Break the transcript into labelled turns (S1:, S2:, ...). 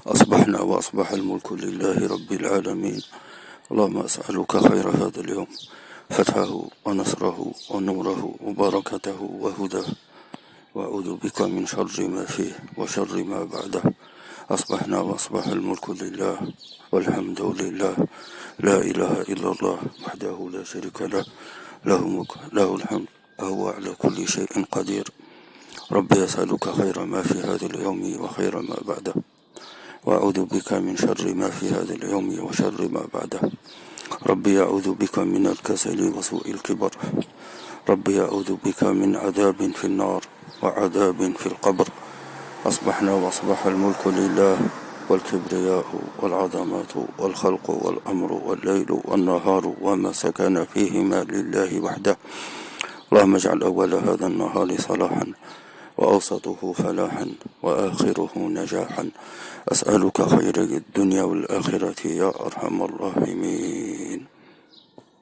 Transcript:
S1: أصبحنا وأصبح الملك لله رب العالمين. اللهم أسألك خير هذا اليوم، فتحه ونصره ونوره وبركته وهداه، وأعوذ بك من شر ما فيه وشر ما بعده. أصبحنا وأصبح الملك لله والحمد لله، لا إله إلا الله وحده لا شريك له، له الحمد وهو على كل شيء قدير. ربي أسألك خير ما في هذا اليوم وخير ما بعده، وأعوذ بك من شر ما في هذا اليوم وشر ما بعده. ربي أعوذ بك من الكسل وسوء الكبر. ربي أعوذ بك من عذاب في النار وعذاب في القبر. أصبحنا وأصبح الملك لله، والكبرياء والعظمات والخلق والأمر والليل والنهار وما سكن فيهما لله وحده. اللهم اجعل أول هذا النهار صلاحا، وأوسطه فلاحا، وآخره نجاحا. أسألك خير الدنيا والآخرة يا أرحم الراحمين.